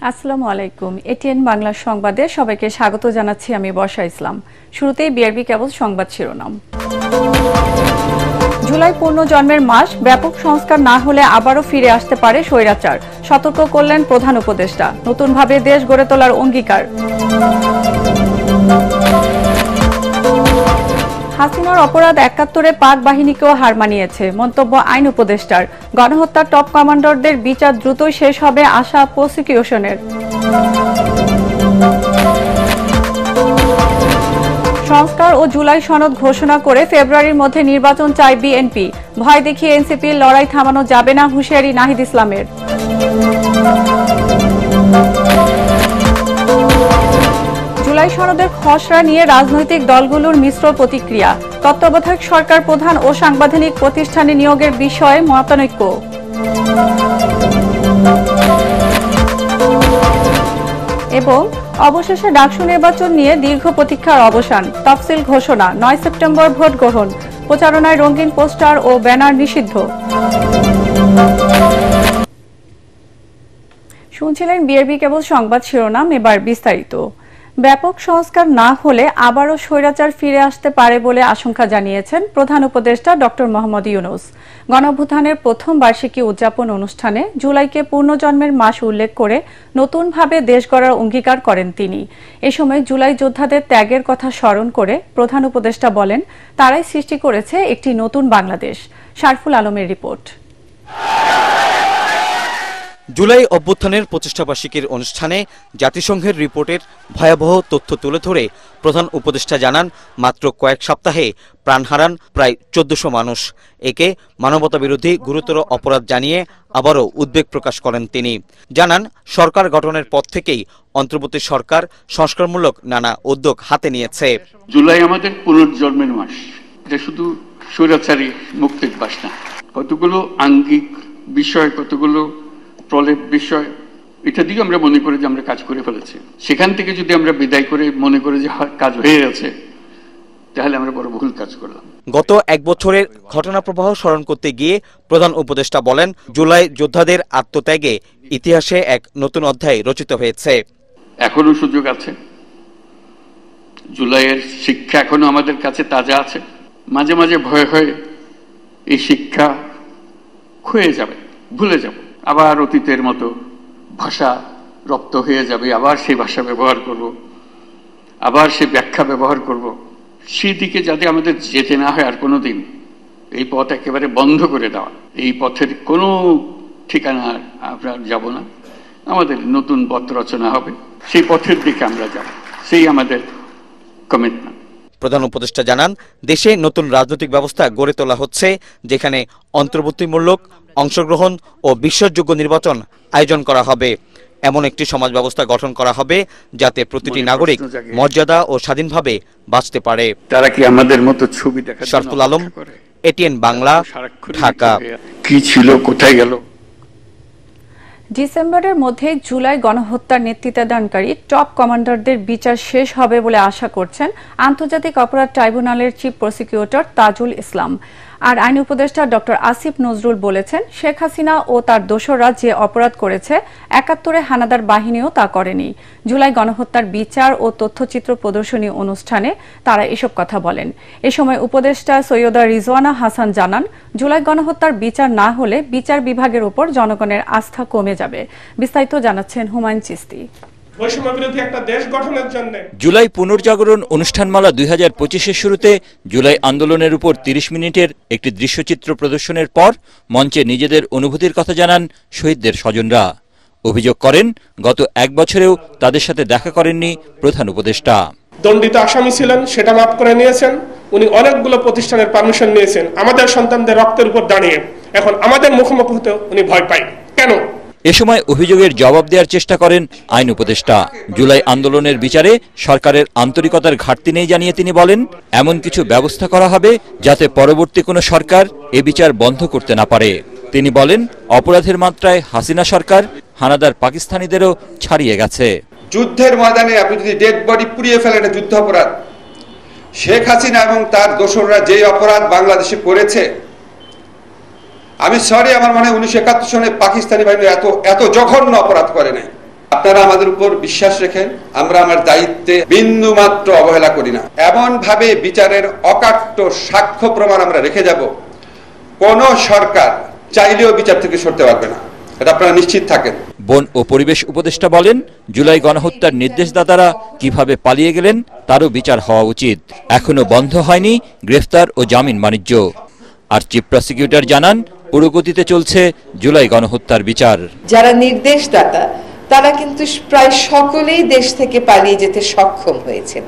আসসালামু আলাইকুম। এটিএন বাংলা সংবাদে সবাইকে স্বাগত জানাচ্ছি আমি বর্ষা ইসলাম। শুরুতেই বিআরবি কেবল সংবাদ শিরোনাম। জুলাই পুনর্জন্মের মাস, ব্যাপক সংস্কার না হলে আবারও ফিরে আসতে পারে স্বৈরাচার, সতর্ক করলেন প্রধান উপদেষ্টা। নতুনভাবে দেশ গড়ে তোলার অঙ্গীকার। হাসিনার অপরাধ ৭১-এ পাক বাহিনীকেও হার মানিয়েছে, মন্তব্য আইন উপদেষ্টার। গণহত্যার টপ কমান্ডারদের বিচার দ্রুতই শেষ হবে আশা প্রসিকিউশনের। সংস্কার ও জুলাই সনদ ঘোষণা করে ফেব্রুয়ারির মধ্যে নির্বাচন চায় বিএনপি। ভয় দেখিয়ে এনসিপির লড়াই থামানো যাবে না, হুঁশিয়ারি নাহিদ ইসলামের। জুলাই সনদের খসড়া নিয়ে রাজনৈতিক দলগুলোর মিশ্র প্রতিক্রিয়া। তত্ত্বাবধায়ক সরকার প্রধান ও সাংবিধানিক প্রতিষ্ঠানে নিয়োগের বিষয়ে মতানৈক্য। এবং অবশেষে ডাকসু নির্বাচন নিয়ে দীর্ঘ প্রতীক্ষার অবসান, তফসিল ঘোষণা। ৯ সেপ্টেম্বর ভোট গ্রহণ। প্রচারণায় রঙিন পোস্টার ও ব্যানার নিষিদ্ধ। শুনছিলেন বিআরবি কেবল সংবাদ শিরোনাম, এবার বিস্তারিত। ব্যাপক সংস্কার না হলে আবারও স্বৈরাচার ফিরে আসতে পারে বলে আশঙ্কা জানিয়েছেন প্রধান উপদেষ্টা ডক্টর মোহাম্মদ ইউনূস। গণঅভ্যুত্থানের প্রথম বার্ষিকী উদযাপন অনুষ্ঠানে জুলাইকে পূর্ণজন্মের মাস উল্লেখ করে নতুনভাবে দেশ গড়ার অঙ্গীকার করেন তিনি। এ সময় জুলাই যোদ্ধাদের ত্যাগের কথা স্মরণ করে প্রধান উপদেষ্টা বলেন, তারাই সৃষ্টি করেছে একটি নতুন বাংলাদেশ। শারফুল আলমের রিপোর্ট। জুলাই অভ্যুত্থানের প্রতিষ্ঠাবার্ষিকীর অনুষ্ঠানে জাতিসংঘের রিপোর্টের ভয়াবহ তথ্য তুলে ধরে প্রধান উপদেষ্টা জানান, মাত্র কয়েক সপ্তাহে প্রাণ হারান প্রায় ১৪০০ মানুষ। একে মানবতাবিরোধী গুরুতর অপরাধ জানিয়ে আবারও উদ্বেগ প্রকাশ করেন তিনি। জানান, সরকার গঠনের পর থেকেই অন্তর্বর্তী সরকার সংস্কারমূলক নানা উদ্যোগ হাতে নিয়েছে। জুলাই আমাদের পুনর্জন্মের মাস, এটা শুধু স্বৈরাচারী মুক্তির মাস না। কতগুলো আঙ্গিক বিষয়, কতগুলো প্রলেপ বিষয়, এটা দিয়ে আমরা মনে করি যে আমরা কাজ করে ফেলেছি। সেখান থেকে যদি আমরা বিদায় করে মনে করি যে কাজ হয়ে গেছে, তাহলে আমরা বড় ভুল কাজ করলাম। গত এক বছরের ঘটনা প্রবাহ স্মরণ করতে গিয়ে প্রধান উপদেষ্টা বলেন, জুলাই যোদ্ধাদের আত্মত্যাগে ইতিহাসে এক নতুন অধ্যায় রচিত হয়েছে। এখনো সুযোগ আছে, জুলাইয়ের শিক্ষা এখনো আমাদের কাছে তাজা আছে। মাঝে মাঝে ভয় হয় এই শিক্ষা ক্ষয়ে যাবে, ভুলে যাব, আবার অতীতের মতো ভাষা রপ্ত হয়ে যাবে, আবার সেই ভাষা ব্যবহার করব, আবার সেই ব্যাখ্যা ব্যবহার করব। সেই দিকে যাতে আমাদের যেতে না হয় আর কোনোদিন, এই পথ একেবারে বন্ধ করে দেওয়া, এই পথের কোনো ঠিকানা আমরা যাব না। আমাদের নতুন পথ রচনা হবে, সেই পথের দিকে আমরা যাব, সেই আমাদের কমিটমেন্ট। প্রধান উপদেষ্টা জানান, দেশে নতুন রাজনৈতিক ব্যবস্থা গড়ে তোলা হচ্ছে, যেখানে অন্তর্বর্তীমূলক অংশগ্রহণ ও বিশ্বাসযোগ্য নির্বাচন আয়োজন করা হবে। এমন একটি সমাজ ব্যবস্থা গঠন করা হবে যাতে প্রতিটি নাগরিক মর্যাদা ও স্বাধীনভাবে বাঁচতে পারে। তারা কি আমাদের মতো ছবি দেখা? শারফুল আলম, এটিএন বাংলা, ঢাকা। কি ছিল, কোথায় গেল? ডিসেম্বরের মধ্যে জুলাই গণহত্যার নেতৃত্বদানকারী টপ কমান্ডারদের বিচার শেষ হবে বলে আশা করছেন আন্তর্জাতিক অপরাধ ট্রাইব্যুনালের চিফ প্রসিকিউটর তাজুল ইসলাম। আর আইন উপদেষ্টা ডক্টর আসিফ নজরুল বলেছেন, শেখ হাসিনা ও তার দোসররা যে অপরাধ করেছে, ৭১-এ হানাদার বাহিনীও তা করেনি। জুলাই গণহত্যার বিচার ও তথ্যচিত্র প্রদর্শনী অনুষ্ঠানে তারা এসব কথা বলেন। এ সময় উপদেষ্টা সৈয়দা রিজওয়ানা হাসান জানান, জুলাই গণহত্যার বিচার না হলে বিচার বিভাগের উপর জনগণের আস্থা কমে যাবে। বিস্তারিত জানাচ্ছেন হুমায়ুন চিস্তি। জুলাই পুনর্জাগরণ অনুষ্ঠানমালা ২০২৫-এর শুরুতে জুলাই আন্দোলনের উপর ৩০ মিনিটের একটি দৃশ্যচিত্র প্রদর্শনের পর মঞ্চে নিজেদের অনুভূতির কথা জানান শহীদদের স্বজনরা। অভিযোগ করেন, গত এক বছরেও তাদের সাথে দেখা করেননি প্রধান উপদেষ্টা। দণ্ডিত আসামি ছিলেন, সেটা মাফ করে নিয়েছেন। উনি অনেকগুলো প্রতিষ্ঠানের পারমিশন নিয়েছেন আমাদের সন্তানদের রক্তের উপর দাঁড়িয়ে। এখন আমাদের মুখোমুখি হতে উনি ভয় পায় কেন? এ সময় অভিযোগের জবাব দেওয়ার চেষ্টা করেন আইন উপদেষ্টা। জুলাই আন্দোলনের বিচারে সরকারের আন্তরিকতার ঘাটতি নেই জানিয়ে তিনি বলেন, এমন কিছু ব্যবস্থা করা হবে যাতে পরবর্তী কোনো সরকার এ বিচার বন্ধ করতে না পারে। তিনি বলেন, অপরাধের মাত্রায় হাসিনা সরকার হানাদার পাকিস্তানিদেরও ছাড়িয়ে গেছে। যুদ্ধের ময়দানে আপনি যদি ডেড বডি পুড়িয়ে ফেলেন, এটা যুদ্ধ অপরাধ। শেখ হাসিনা এবং তার দোসররা যে অপরাধ বাংলাদেশে করেছে, আমি সরি, আমার মনে হয় 1971 সনে পাকিস্তানি বাহিনী এত জঘন্য অপরাধ করে নাই। আপনারা আমাদের উপর বিশ্বাস রেখেন, আমরা আমার দায়িত্বে বিন্দু মাত্র অবহেলা করি না। এমন ভাবে বিচারের অকাট্য সাক্ষ্য প্রমাণ আমরা রেখে যাব, কোন সরকার চাইলেও বিচার থেকে সরতে পারবে না, এটা আপনারা নিশ্চিত থাকেন। বন ও পরিবেশ উপদেষ্টা বলেন, জুলাই গণহত্যার নির্দেশদাতারা কিভাবে পালিয়ে গেলেন তারও বিচার হওয়া উচিত। এখনো বন্ধ হয়নি গ্রেফতার ও জামিন বাণিজ্য। আর চিফ প্রসিকিউটর জানান, পুরোগতিতে চলছে জুলাই গণহত্যার বিচার। যারা নির্দেশদাতা তারা কিন্তু প্রায় সকলেই দেশ থেকে পালিয়ে যেতে সক্ষম হয়েছেন।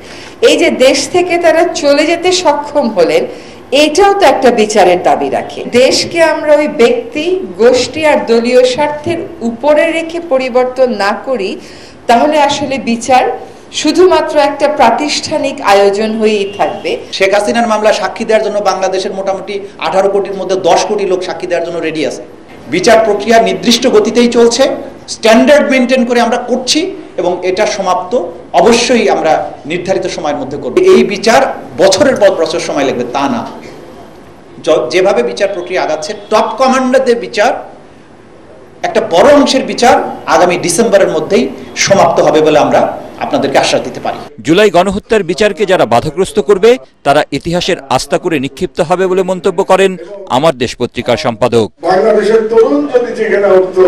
এই যে দেশ থেকে তারা চলে যেতে সক্ষম হলেন, এটাও তো একটা বিচারের দাবি রাখে। দেশকে আমরা ওই ব্যক্তি, গোষ্ঠী আর দলীয় স্বার্থের উপরে রেখে পরিবর্তন না করি, তাহলে আসলে বিচার শুধুমাত্র একটা প্রাতিষ্ঠানিক আয়োজন হয়েই থাকবে। শেখ হাসিনার মামলা সাক্ষী দেওয়ার জন্য বাংলাদেশের মোটামুটি 18 কোটির মধ্যে 10 কোটি লোক সাক্ষী দেওয়ার জন্য রেডি আছে। বিচার প্রক্রিয়া নির্দিষ্ট গতিতেই চলছে, স্ট্যান্ডার্ড মেনটেন করে আমরা করছি এবং এটা সমাপ্ত অবশ্যই আমরা নির্ধারিত সময়ের মধ্যে করব। এই বিচার বছরের পর বছর সময় লাগবে তা না, যেভাবে বিচার প্রক্রিয়া আগাচ্ছে, টপ কমান্ডারদের বিচার, একটা বড় অংশের বিচার আগামী ডিসেম্বরের মধ্যেই সমাপ্ত হবে বলে আমরা আপনাদেরকে আশ্বাস দিতে পারি। জুলাই গণহত্যার বিচারকে যারা বাধাগ্রস্ত করবে তারা ইতিহাসের আস্থা করে নিক্ষিপ্ত হবে বলে মন্তব্য করেন আমার দেশ পত্রিকার সম্পাদক। বাংলাদেশের তরুণ যদি জেগে উঠতো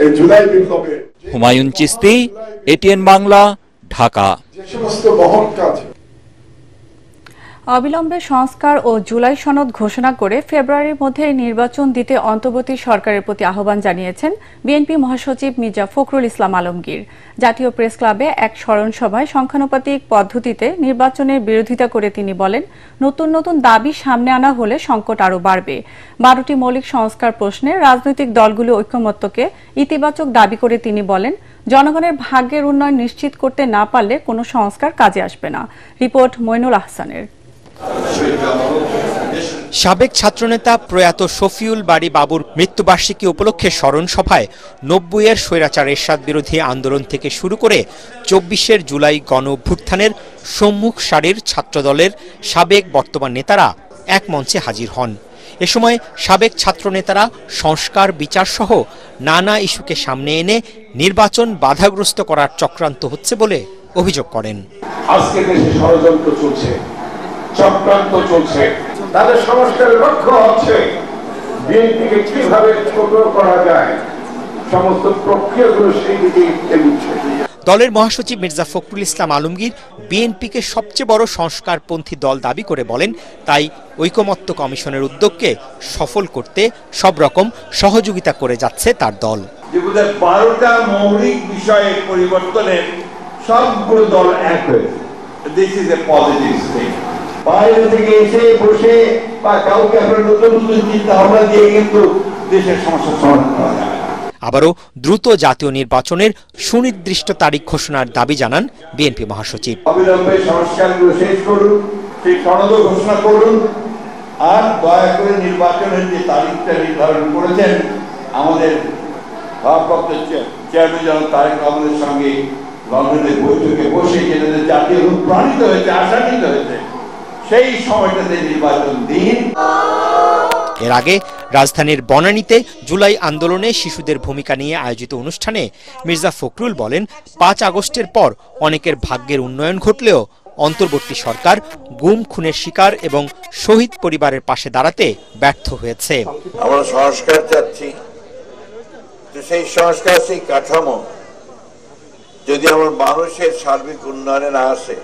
এই জুলাই বিপ্লবে। হুমায়ুন চিস্তি, এটিএন বাংলা, ঢাকা। যে সমস্ত মহৎ কাজ অবিলম্বে সংস্কার ও জুলাই সনদ ঘোষণা করে ফেব্রুয়ারির মধ্যে নির্বাচন দিতে অন্তর্বর্তী সরকারের প্রতি আহ্বান জানিয়েছেন বিএনপি মহাসচিব মির্জা ফখরুল ইসলাম আলমগীর। জাতীয় প্রেস ক্লাবে এক স্মরণ সভায় সংখ্যানুপাতিক পদ্ধতিতে নির্বাচনের বিরোধিতা করে তিনি বলেন, নতুন নতুন দাবি সামনে আনা হলে সংকট আরও বাড়বে। 12টি মৌলিক সংস্কার প্রশ্নে রাজনৈতিক দলগুলো ঐক্যমত্যকে ইতিবাচক দাবি করে তিনি বলেন, জনগণের ভাগ্যের উন্নয়ন নিশ্চিত করতে না পারলে কোনো সংস্কার কাজে আসবে না। রিপোর্ট মইনুল আহসানের। সাবেক ছাত্রনেতা প্রয়াত শফিউল বারী বাবুর মৃত্যুবার্ষিকী উপলক্ষে স্মরণ সভায় 90-এর স্বৈরাচার এরশাদ বিরোধী আন্দোলন থেকে শুরু করে 24-এর জুলাই গণ অভ্যুত্থানের সম্মুখ সারির ছাত্রদলের সাবেক বর্তমান নেতারা এক মঞ্চে হাজির হন। এ সময় সাবেক ছাত্রনেতারা সংস্কার, বিচার সহ নানা ইস্যুকে সামনে এনে নির্বাচন বাধাগ্রস্ত করার চক্রান্ত হচ্ছে বলে অভিযোগ করেন। আজকে দেশে ষড়যন্ত্র চলছে, চক্রান্ত চলছে, তাদের সংস্কারের লক্ষ্য হচ্ছে বিএনপিকে কিভাবে ছোট করা যায়, সমস্ত প্রক্রিয়াগুলো সেই দিকে এগুচ্ছে। দলের মহাসচিব মির্জা ফখরুল ইসলাম আলমগীর বিএনপিকে সবচেয়ে বড় সংস্কারপন্থী দল দাবি করে বলেন, তাই ঐকমত্য কমিশনের উদ্যোগকে সফল করতে সব রকম সহযোগিতা করে যাচ্ছে তার দল। 12টা মৌলিক বিষয়ে পরিবর্তনের সবগুলো দল এক হয়েছে। This is a positive thing. বাইরে থেকে এসে বসে বা কাউকে আপনার নতুন নতুন চিন্তা ভাবনা দিয়ে কিন্তু দেশের সমস্যার সমাধান করা যায়। আবারও দ্রুত জাতীয় নির্বাচনের সুনির্দিষ্ট তারিখ ঘোষণার দাবি জানান বিএনপি মহাসচিব। অবিলম্বে সংস্কারগুলো শেষ করুন, সেই সনদ ঘোষণা করুন, আর দয়া করে নির্বাচনের যে তারিখটা নির্ধারণ করেছেন আমাদের ভারপ্রাপ্ত চেয়ারম্যান জনাব তারেক রহমানের সঙ্গে লন্ডনের বৈঠকে বসে যেটা জাতীয় অনুপ্রাণিত হয়েছে, আশান্বিত হয়েছে, সেই সময়টাতে নির্বাচন দিন। এর আগে রাজধানীর বনানীতে জুলাই আন্দোলনে শিশুদের ভূমিকা নিয়ে আয়োজিত অনুষ্ঠানে মির্জা ফখরুল বলেন, 5 আগস্টের পর অনেকের ভাগ্যের উন্নয়ন ঘটলেও অন্তর্বর্তী সরকার গুম, খুনের শিকার এবং শহীদ পরিবারের পাশে দাঁড়াতে ব্যর্থ হয়েছে। আমরা সংস্কার চাচ্ছি, তো সেই সংস্কার, সেই কাঠামো যদি আমার মানুষের সার্বিক উন্নয়নে না আসে,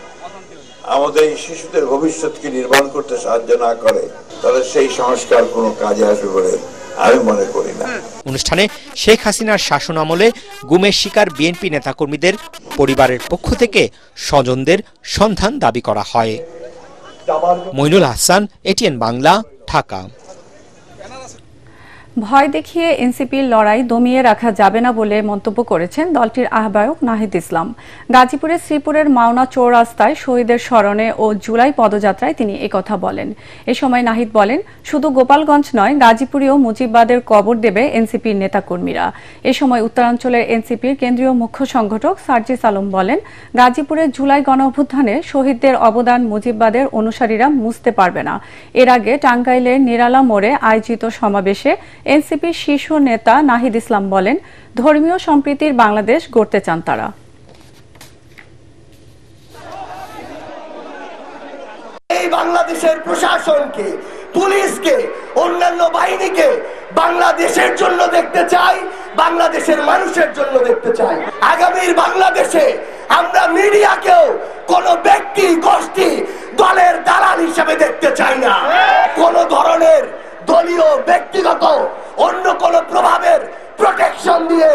আমাদের এই শিশুদের ভবিষ্যৎকে নির্মাণ করতে সাহায্য না করে, তাহলে সেই সংস্কার কোনো কাজে আসবে বলে আমি মনে করি না। অনুষ্ঠানে শেখ হাসিনার শাসন আমলে গুমের শিকার বিএনপি নেতাকর্মীদের পরিবারের পক্ষ থেকে স্বজনদের সন্ধান দাবি করা হয়। মইনুল আহসান, এটিএন বাংলা, ঢাকা। ভয় দেখিয়ে এনসিপির লড়াই দমিয়ে রাখা যাবে না বলে মন্তব্য করেছেন দলটির আহ্বায়ক নাহিদ ইসলাম। গাজীপুরের শ্রীপুরের মাওনা চৌরাস্তায় শহীদের স্মরণে ও জুলাই পদযাত্রায় তিনি একথা বলেন। এ সময় নাহিদ বলেন, শুধু গোপালগঞ্জ নয়, গাজীপুরেও মুজিববাদের কবর দেবে এনসিপির নেতাকর্মীরা। এ সময় উত্তরাঞ্চলের এনসিপির কেন্দ্রীয় মুখ্য সংগঠক সার্জিস আলম বলেন, গাজীপুরের জুলাই গণঅভ্যুত্থানে শহীদদের অবদান মুজিববাদের অনুসারীরা মুছতে পারবে না। এর আগে টাঙ্গাইলের নিরালা মোড়ে আয়োজিত সমাবেশে এনসিপির শীর্ষ নেতা নাহিদ ইসলাম বলেন, ধর্মীয় সম্প্রীতির বাংলাদেশ গড়তে চান তারা। এই বাংলাদেশের প্রশাসনকে, পুলিশকে, অন্যান্য বাহিনীকে বাংলাদেশের জন্য দেখতে চাই, বাংলাদেশের মানুষের জন্য দেখতে চাই। আগামীর বাংলাদেশে আমরা মিডিয়াকেও কোন ব্যক্তি, গোষ্ঠী, দলের দালাল হিসেবে দেখতে চাই না। কোন ধরনের দলীয়, ব্যক্তিগত অন্য কোন প্রভাবের প্রোটেকশন দিয়ে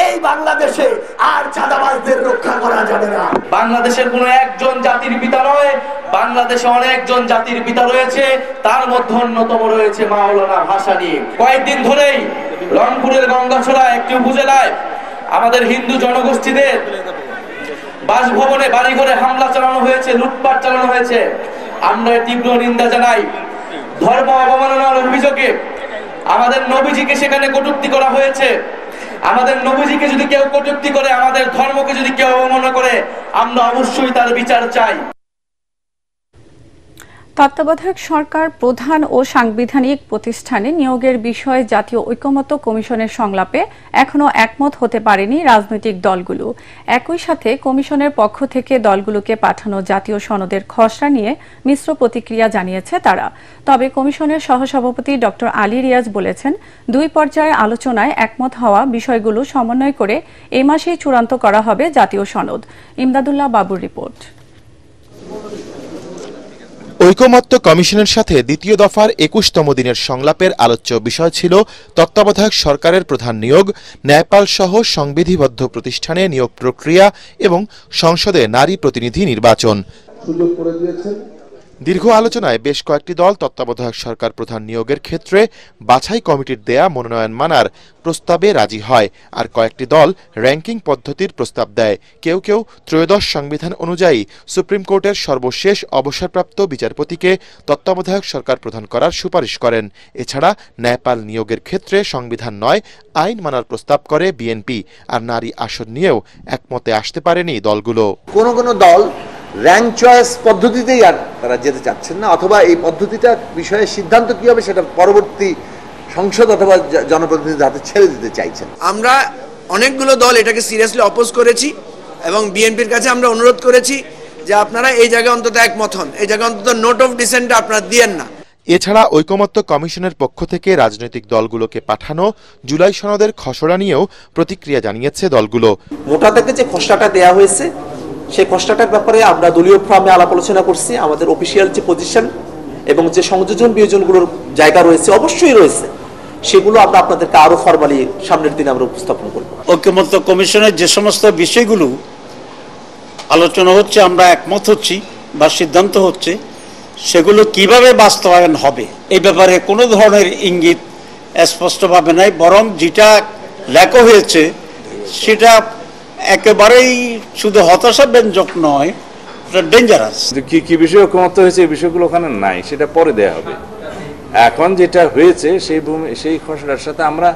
এই বাংলাদেশে আর চাঁদাবাজদের রক্ষা করা যাবে না। বাংলাদেশের কোন একজন জাতির পিতা নয়, বাংলাদেশে অনেকজন জাতির পিতা রয়েছে, তার মধ্যে অন্যতম রয়েছে মাওলানা ভাসানী। কয়েকদিন ধরেই রংপুরের গঙ্গাছড়া একটি উপজেলায় আমাদের হিন্দু জনগোষ্ঠীদের বাসভবনে, বাড়িঘরে হামলা চালানো হয়েছে, লুটপাট চালানো হয়েছে। আমরা তীব্র নিন্দা জানাই। ধর্ম অবমাননার অভিযোগে আমাদের নবীজিকে সেখানে কটূক্তি করা হয়েছে। আমাদের নবীজিকে যদি কেউ কটূক্তি করে, আমাদের ধর্মকে যদি কেউ অবমাননা করে, আমরা অবশ্যই তার বিচার চাই। তত্ত্বাবধায়ক সরকার প্রধান ও সাংবিধানিক প্রতিষ্ঠানে নিয়োগের বিষয়ে জাতীয় ঐকমত্য কমিশনের সংলাপে এখনো একমত হতে পারেনি রাজনৈতিক দলগুলো। একই সাথে কমিশনের পক্ষ থেকে দলগুলোকে পাঠানো জাতীয় সনদের খসড়া নিয়ে মিশ্র প্রতিক্রিয়া জানিয়েছে তারা। তবে কমিশনের সহসভাপতি ডক্টর আলী রিয়াজ বলেছেন, দুই পর্যায়ে আলোচনায় একমত হওয়া বিষয়গুলো সমন্বয় করে এই মাসেই চূড়ান্ত করা হবে জাতীয় সনদ। ইমদাদুল্লাহ বাবুর রিপোর্ট। ঐকমত্য কমিশনের সাথে দ্বিতীয় দফার ২১তম দিনের সংলাপের আলোচ্য বিষয় ছিল তত্ত্বাবধায়ক সরকারের প্রধান নিয়োগ, ন্যায়পাল সহ সংবিধিবদ্ধ প্রতিষ্ঠানে নিয়োগ প্রক্রিয়া এবং সংসদে নারী প্রতিনিধি নির্বাচন। দীর্ঘ আলোচনায় বেশ কয়েকটি দল তত্ত্বাবধায়ক সরকার প্রধান নিয়োগের ক্ষেত্রে বাছাই কমিটির দেয়া মনোনয়ন মানার প্রস্তাবে রাজি হয়, আর কয়েকটি দল র্যাঙ্কিং পদ্ধতির প্রস্তাব দেয়। কেউ কেউ ত্রয়োদশ সংবিধান অনুযায়ী সুপ্রিম কোর্টের সর্বশেষ অবসরপ্রাপ্ত বিচারপতিকে তত্ত্বাবধায়ক সরকার প্রধান করার সুপারিশ করেন। এছাড়া ন্যায়পাল নিয়োগের ক্ষেত্রে সংবিধান নয়, আইন মানার প্রস্তাব করে বিএনপি। আর নারী আসন নিয়েও একমতে আসতে পারেনি দলগুলো। কোন কোন দল র্যাঙ্ক চয়েস পদ্ধতিতেই আর তারা যেতে চাচ্ছেন না, অথবা এই পদ্ধতিটা বিষয়ে সিদ্ধান্ত কি হবে সেটা পরবর্তী সংসদ অথবা জনপ্রতিনিধিদের হাতে ছেড়ে দিতে চাইছেন। আমরা অনেকগুলো দল এটাকে সিরিয়াসলি অপোজ করেছি এবং বিএনপির কাছে আমরা অনুরোধ করেছি যে আপনারা এই জায়গায় অন্তত একমত হন, এই জায়গায় অন্তত নোট অফ ডিসেন্ট আপনারা দিয়েন না। এছাড়া ঐকমত্য কমিশনের পক্ষ থেকে রাজনৈতিক দলগুলোকে পাঠানো জুলাই সনদের খসড়া নিয়েও প্রতিক্রিয়া জানিয়েছে দলগুলো। মোটা থেকে যে খসড়াটা দেয়া হয়েছে সেই খসড়াটার ব্যাপারে আমরা দলীয় ফর্মে আলাপ আলোচনা করছি। আমাদের অফিসিয়াল যে পজিশন এবং যে সংযোজন বিয়োজনগুলোর জায়গা রয়েছে, অবশ্যই রয়েছে, সেগুলো আমরা আপনাদেরকে আরো ফর্মালি সামনের দিনে আমরা উপস্থাপন করব। ঐকমত্য কমিশনের যে সমস্ত বিষয়গুলো আলোচনা হচ্ছে, আমরা একমত হচ্ছি বা সিদ্ধান্ত হচ্ছে, সেগুলো কিভাবে বাস্তবায়ন হবে এই ব্যাপারে কোনো ধরনের ইঙ্গিত স্পষ্টভাবে নাই, বরং যেটা লেখা হয়েছে সেটা একেবারেই শুধু হতাশাব্যঞ্জক নয়, এটা ডেঞ্জারাস। কি কি বিষয় ঐকমত্য হয়েছে এই বিষয়গুলো ওখানে নাই, সেটা পরে দেয়া হবে। এখন যেটা হয়েছে সেই খসড়ার সাথে আমরা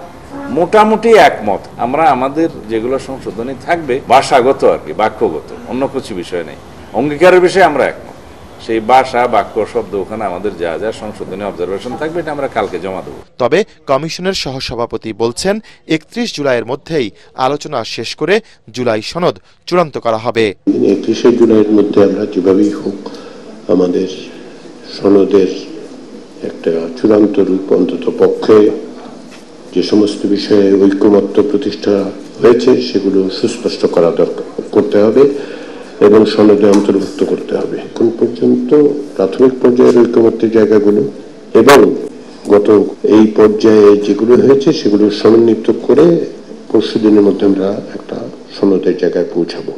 মোটামুটি একমত। আমরা আমাদের যেগুলো সংশোধনী থাকবে ভাষাগত আর কি, বাক্যগত, অন্য কিছু বিষয় নেই। অঙ্গীকারের বিষয়ে আমরা একমত। সেই ভাষা, বাক্য, শব্দ ওখানে আমাদের যা যা সংশোধনী অবজারভেশন থাকবে এটা আমরা কালকে জমা দেব। তবে কমিশনের সহসভাপতি বলছেন ৩১ জুলাইয়ের মধ্যেই আলোচনা শেষ করে জুলাই সনদ চূড়ান্ত করা হবে। ৩১ জুলাইয়ের মধ্যে আমরা যেভাবেই হোক আমাদের সনদের একটা চূড়ান্ত রূপ অন্তত পক্ষে যে সমস্ত বিষয়ে ঐকমত্য প্রতিষ্ঠা হয়েছে সেগুলো সুস্পষ্ট করা দরকার করতে হবে এবং সনদে অন্তর্ভুক্ত করতে হবে। এখন পর্যন্ত প্রাথমিক পর্যায়ের ঐকমত্যের জায়গাগুলো এবং গত এই পর্যায়ে যেগুলো হয়েছে সেগুলো সমন্বিত করে পরশুদিনের মধ্যে আমরা একটা সনদের জায়গায় পৌঁছাবো।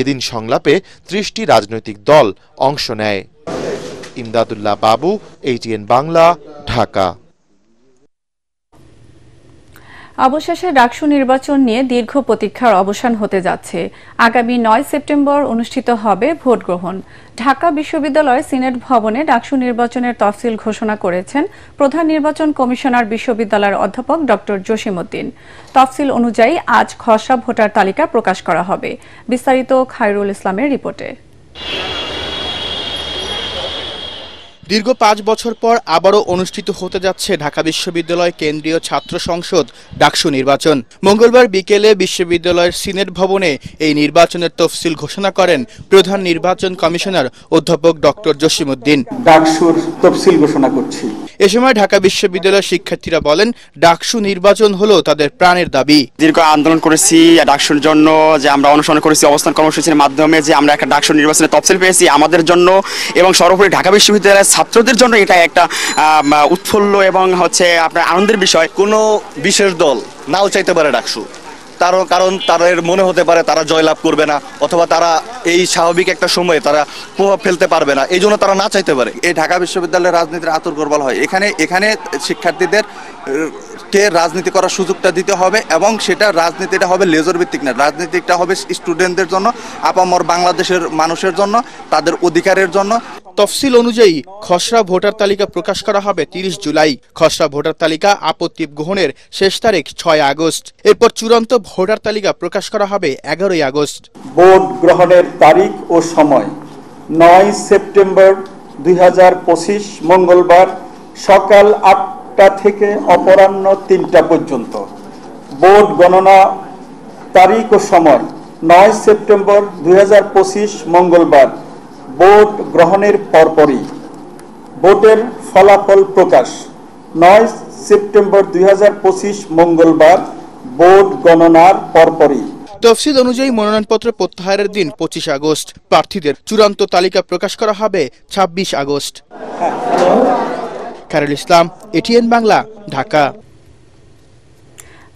এদিন সংলাপে ৩০টি রাজনৈতিক দল অংশ নেয়। ইমদাদুল্লাহ বাবু, ATN বাংলা, ঢাকা। অবশেষে ডাকসু নির্বাচন নিয়ে দীর্ঘ প্রতীক্ষার অবসান হতে যাচ্ছে। আগামী ৯ সেপ্টেম্বর অনুষ্ঠিত হবে ভোট গ্রহণ। ঢাকা বিশ্ববিদ্যালয় সিনেট ভবনে ডাকসু নির্বাচনের তফসিল ঘোষণা করেছেন প্রধান নির্বাচন কমিশনার বিশ্ববিদ্যালয়ের অধ্যাপক ডক্টর জসিম উদ্দিন। তফসিল অনুযায়ী আজ খসড়া ভোটার তালিকা প্রকাশ করা হবে। বিস্তারিত খায়রুল ইসলামের রিপোর্টে। দীর্ঘ 5 বছর পর আবারও অনুষ্ঠিত হতে যাচ্ছে ঢাকা বিশ্ববিদ্যালয় কেন্দ্রীয় ছাত্র সংসদ ডাকসু নির্বাচন। মঙ্গলবার বিকেলে বিশ্ববিদ্যালয়ের সিনেট ভবনে এই নির্বাচনের তফসিল ঘোষণা করেন প্রধান নির্বাচন কমিশনার অধ্যাপক ডক্টর জসিমউদ্দিন। ডাকসুর তফসিল ঘোষণা করছি। এ সময় ঢাকা বিশ্ববিদ্যালয়ের শিক্ষার্থীরা বলেন, ডাকসু নির্বাচন হলো তাদের প্রাণের দাবি। দীর্ঘ আন্দোলন করেছি ডাকসুর জন্য, যে আমরা অনুসরণ করেছি অবস্থান কর্মসূচির মাধ্যমে, যে আমরা একটা ডাকসু নির্বাচনের তফসিল পেয়েছি আমাদের জন্য এবং সর্বোপরি ঢাকা বিশ্ববিদ্যালয়ের ছাত্রদের জন্য এটা একটা উৎফুল্ল এবং আপনার আনন্দের বিষয়। কোনো বিশেষ দল নাও চাইতে পারে ডাকসু, কারণ তাদের মনে হতে পারে তারা জয়লাভ করবে না, অথবা তারা এই স্বাভাবিক একটা সময়ে তারা প্রভাব ফেলতে পারবে না, এই জন্য তারা না চাইতে পারে। এই ঢাকা বিশ্ববিদ্যালয়ের রাজনীতির আঁতুড়ঘর হয়। এখানে শিক্ষার্থীদের কে রাজনীতি করার সুযোগটা দিতে হবে এবং সেটা রাজনীতিটা হবে লেজর ভিত্তিক না, রাজনীতিটা হবে স্টুডেন্টদের জন্য, আপামর বাংলাদেশের মানুষের জন্য, তাদের অধিকারের জন্য। তফসিল অনুযায়ী খসড়া ভোটার তালিকা প্রকাশ করা হবে 30 জুলাই। খসড়া ভোটার তালিকা আপত্তি গ্রহণের শেষ তারিখ 6 আগস্ট। এরপর চূড়ান্ত ভোটার তালিকা প্রকাশ করা হবে 11 আগস্ট। ভোট গ্রহণের তারিখ ও সময় 9 সেপ্টেম্বর 2025 মঙ্গলবার সকাল 8টা থেকে অপরাহ্ন 3টা পর্যন্ত। ভোট গণনা তারিখ ও সময় 9 সেপ্টেম্বর 2025 মঙ্গলবার ভোট গ্রহণের পরপরই। ভোটের ফলাফল প্রকাশ 9 সেপ্টেম্বর 2025 মঙ্গলবার ভোট গণনার পরপরই। তফসিল অনুযায়ী মনোনয়নপত্র প্রত্যাহারের দিন 25 আগস্ট। প্রার্থীদের চূড়ান্ত তালিকা প্রকাশ করা হবে 26 আগস্ট। খায়রুল ইসলাম, এটিএন বাংলা, ঢাকা।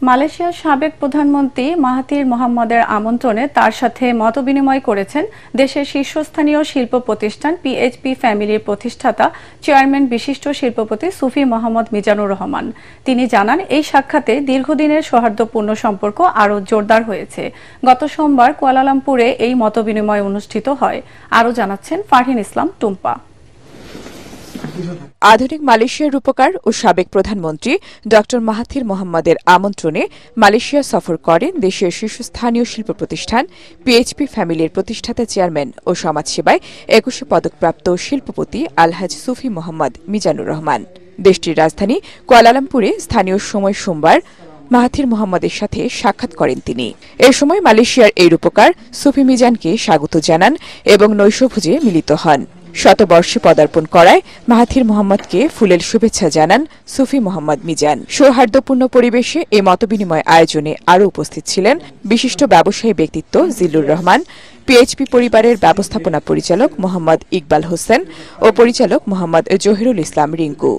মালয়েশিয়ার সাবেক প্রধানমন্ত্রী মাহাথির মোহাম্মদের আমন্ত্রণে তার সাথে মতবিনিময় করেছেন দেশের শীর্ষস্থানীয় শিল্প প্রতিষ্ঠান পিএইচপি ফ্যামিলির প্রতিষ্ঠাতা চেয়ারম্যান বিশিষ্ট শিল্পপতি সুফি মোহাম্মদ মিজানুর রহমান। তিনি জানান, এই সাক্ষাতে দীর্ঘদিনের সৌহার্দ্যপূর্ণ সম্পর্ক আরও জোরদার হয়েছে। গত সোমবার কুয়ালালামপুরে এই মতবিনিময় অনুষ্ঠিত হয়। আরও জানাচ্ছেন ফারহিন ইসলাম টুম্পা। আধুনিক মালয়েশিয়ার রূপকার ও সাবেক প্রধানমন্ত্রী ড মাহাথির মোহাম্মদের আমন্ত্রণে মালয়েশিয়া সফর করেন দেশের শীর্ষস্থানীয় শিল্প প্রতিষ্ঠান পিএইচপি ফ্যামিলির প্রতিষ্ঠাতা চেয়ারম্যান ও সমাজসেবায় 21 পদকপ্রাপ্ত শিল্পপতি আলহাজ সুফি মোহাম্মদ মিজানুর রহমান। দেশটির রাজধানী কুয়ালালামপুরে স্থানীয় সময় সোমবার মাহাথির মোহাম্মদের সাথে সাক্ষাৎ করেন তিনি। এ সময় মালয়েশিয়ার এই রূপকার সুফি মিজানকে স্বাগত জানান এবং নৈশভোজে মিলিত হন। শতবর্ষে পদার্পণ করায় মাহাথির মোহাম্মদকে ফুলেল শুভেচ্ছা জানান সুফি মোহাম্মদ মিজান। সৌহার্দ্যপূর্ণ পরিবেশে এই মতবিনিময় আয়োজনে আরও উপস্থিত ছিলেন বিশিষ্ট ব্যবসায়ী ব্যক্তিত্ব জিল্লুর রহমান, পিএইচপি পরিবারের ব্যবস্থাপনা পরিচালক মোহাম্মদ ইকবাল হোসেন ও পরিচালক মোহাম্মদ জহিরুল ইসলাম রিঙ্কু।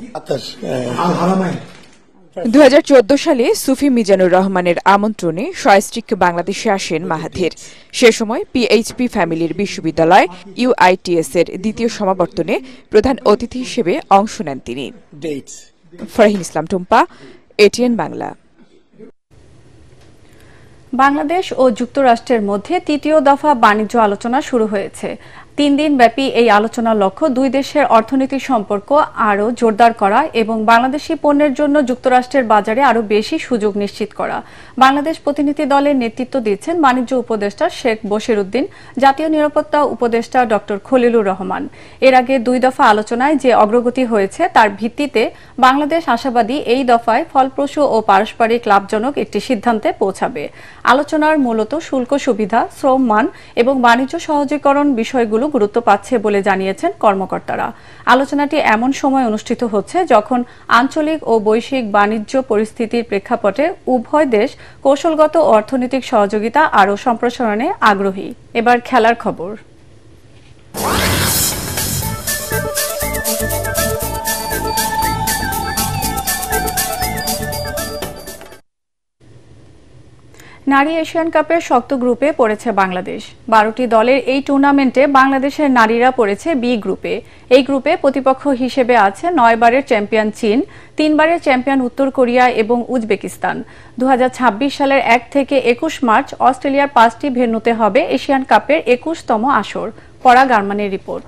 2014 সালে সুফি মিজানুর রহমানের আমন্ত্রণে সস্ত্রীক বাংলাদেশে আসেন মাহাথির। সে সময় পিএইচপি ফ্যামিলির বিশ্ববিদ্যালয় ইউআইটিএস এর দ্বিতীয় সমাবর্তনে প্রধান অতিথি হিসেবে অংশ নেন তিনি। ফারহিন ইসলাম টুম্পা, এটিএন বাংলা। বাংলাদেশ ও যুক্তরাষ্ট্রের মধ্যে তৃতীয় দফা বাণিজ্য আলোচনা শুরু হয়েছে। 3 দিন ব্যাপী এই আলোচনার লক্ষ্য দুই দেশের অর্থনৈতিক সম্পর্ক আরও জোরদার করা এবং বাংলাদেশি পণ্যের জন্য যুক্তরাষ্ট্রের বাজারে আরও বেশি সুযোগ নিশ্চিত করা। বাংলাদেশ প্রতিনিধি দলের নেতৃত্ব দিচ্ছেন বাণিজ্য উপদেষ্টা শেখ বশির উদ্দিন, জাতীয় নিরাপত্তা উপদেষ্টা ডক্টর খলিলুর রহমান। এর আগে 2 দফা আলোচনায় যে অগ্রগতি হয়েছে তার ভিত্তিতে বাংলাদেশ আশাবাদী এই দফায় ফলপ্রসূ ও পারস্পরিক লাভজনক একটি সিদ্ধান্তে পৌঁছাবে। আলোচনার মূলত শুল্ক সুবিধা, শ্রম মান এবং বাণিজ্য সহজীকরণ বিষয়গুলো গুরুত্ব পাচ্ছে বলে জানিয়েছেন কর্মকর্তারা। আলোচনাটি এমন সময় অনুষ্ঠিত হচ্ছে যখন আঞ্চলিক ও বৈশ্বিক বাণিজ্য পরিস্থিতির প্রেক্ষাপটে উভয় দেশ কৌশলগত ও অর্থনৈতিক সহযোগিতা আরও সম্প্রসারণে আগ্রহী। এবার খেলার খবর। নারী এশিয়ান কাপের শক্ত গ্রুপে পড়েছে বাংলাদেশ। 12টি দলের এই টুর্নামেন্টে বাংলাদেশের নারীরা পড়েছে বি গ্রুপে। এই গ্রুপে প্রতিপক্ষ হিসেবে আছে 9 বারের চ্যাম্পিয়ন চীন, 3 বারের চ্যাম্পিয়ন উত্তর কোরিয়া এবং উজবেকিস্তান। 2026 সালের 1 থেকে 21 মার্চ অস্ট্রেলিয়ার 5টি ভেন্যুতে হবে এশিয়ান কাপের 21তম আসর। পরাগ আরমানের রিপোর্ট।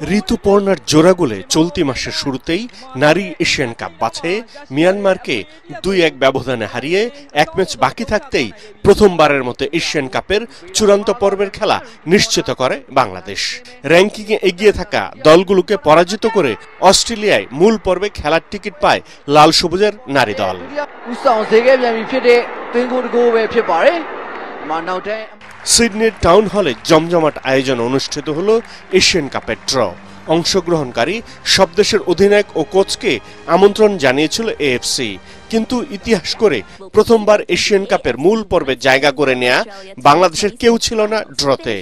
ঋতুপর্ণার জোড়াগুলে চলতি মাসের শুরুতেই নারী এশিয়ান কাপ বাছাইয়ে মিয়ানমারকে 2-1 ব্যবধানে হারিয়ে এক ম্যাচ বাকি থাকতেই প্রথমবারের মতো এশিয়ান কাপের চূড়ান্ত পর্বের খেলা নিশ্চিত করে বাংলাদেশ। র্যাঙ্কিংয়ে এগিয়ে থাকা দলগুলোকে পরাজিত করে অস্ট্রেলিয়ায় মূল পর্বে খেলার টিকিট পায় লাল সবুজের নারী দল। সিডনির টাউন হলে জমজমাট আয়োজন অনুষ্ঠিত হলো এশিয়ান কাপের ড্র। অংশগ্রহণকারী সব দেশের অধিনায়ক ও কোচকে আমন্ত্রণ জানিয়েছিল এএফসি, কিন্তু ইতিহাস করে প্রথমবার এশিয়ান কাপের মূল পর্বে জায়গা করে নেয়া বাংলাদেশের কেউ ছিল না ড্রতে।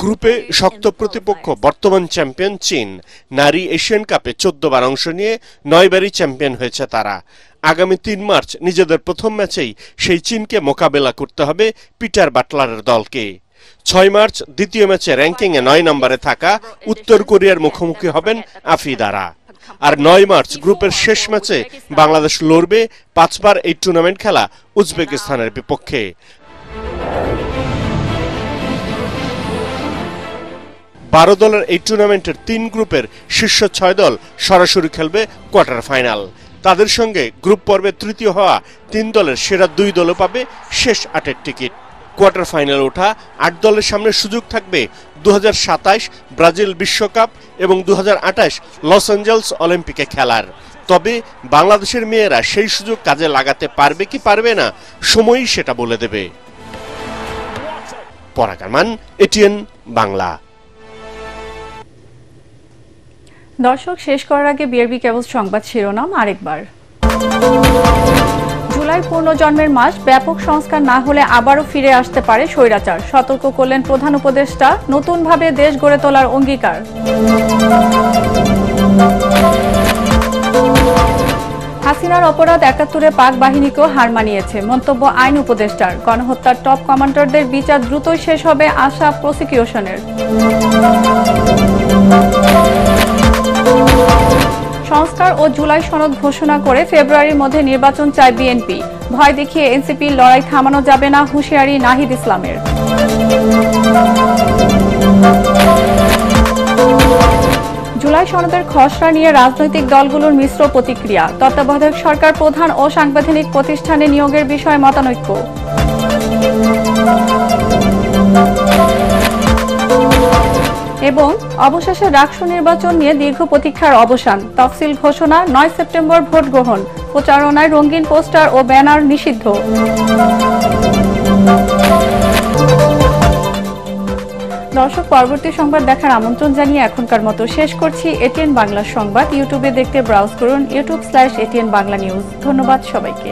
গ্রুপে শক্ত প্রতিপক্ষ বর্তমান চ্যাম্পিয়ন চীন। নারী এশিয়ান কাপে 14 বার অংশ নিয়ে 9 বারই চ্যাম্পিয়ন হয়েছে তারা। আগামী 3 মার্চ নিজেদের প্রথম ম্যাচেই সেই চীনকে মোকাবেলা করতে হবে পিটার বাটলারের দলকে। 6 মার্চ দ্বিতীয় ম্যাচে র্যাঙ্কিংয়ে 9 নম্বরে থাকা উত্তর কোরিয়ার মুখোমুখি হবেন আফিদারা। আর 9 মার্চ গ্রুপের শেষ ম্যাচে বাংলাদেশ লড়বে 5 বার এই টুর্নামেন্ট খেলা উজবেকিস্তানের বিপক্ষে। বারো দলের এই টুর্নামেন্টের 3 গ্রুপের শীর্ষ 6 দল সরাসরি খেলবে কোয়ার্টার ফাইনাল। তাদের সঙ্গে গ্রুপ পর্বে তৃতীয় হওয়া 3 দলের সেরা 2 দলও পাবে শেষ 8-এর টিকিট। কোয়ার্টার ফাইনাল ওঠা 8 দলের সামনে সুযোগ থাকবে 2027 ব্রাজিল বিশ্বকাপ এবং 2028 লস অ্যাঞ্জেলস অলিম্পিকে খেলার। তবে বাংলাদেশের মেয়েরা সেই সুযোগ কাজে লাগাতে পারবে কি পারবে না, সময়ই সেটা বলে দেবে। পরাগ আরমান, এটিএন বাংলা। দর্শক, শেষ করার আগে বিআরবি কেবল সংবাদ শিরোনাম আরেকবার। জুলাই পূর্ণজন্মের মাস, ব্যাপক সংস্কার না হলে আবারও ফিরে আসতে পারে স্বৈরাচার, সতর্ক করলেন প্রধান উপদেষ্টা। নতুনভাবে দেশ গড়ে তোলার অঙ্গীকার। হাসিনার অপরাধ ৭১-এ পাক বাহিনীকেও হার মানিয়েছে, মন্তব্য আইন উপদেষ্টার। গণহত্যার টপ কমান্ডারদের বিচার দ্রুতই শেষ হবে আশা প্রসিকিউশনের। সংস্কার ও জুলাই সনদ ঘোষণা করে ফেব্রুয়ারির মধ্যে নির্বাচন চায় বিএনপি। ভয় দেখিয়ে এনসিপির লড়াই থামানো যাবে না, হুঁশিয়ারি নাহিদ ইসলামের। জুলাই সনদের খসড়া নিয়ে রাজনৈতিক দলগুলোর মিশ্র প্রতিক্রিয়া। তত্ত্বাবধায়ক সরকার প্রধান ও সাংবিধানিক প্রতিষ্ঠানে নিয়োগের বিষয়ে মতানৈক্য। এবং অবশেষে ডাকসু নির্বাচন নিয়ে দীর্ঘ প্রতীক্ষার অবসান। তফসিল ঘোষণা, 9 সেপ্টেম্বর ভোট গ্রহণ। প্রচারণায় রঙিন পোস্টার ও ব্যানার নিষিদ্ধ। দর্শক, পরবর্তী সংবাদ দেখার আমন্ত্রণ জানিয়ে এখনকার মতো শেষ করছি। এটিএন বাংলা সংবাদ ইউটিউবে দেখতে ব্রাউজ করুন youtube/ATN বাংলা নিউজ। ধন্যবাদ সবাইকে।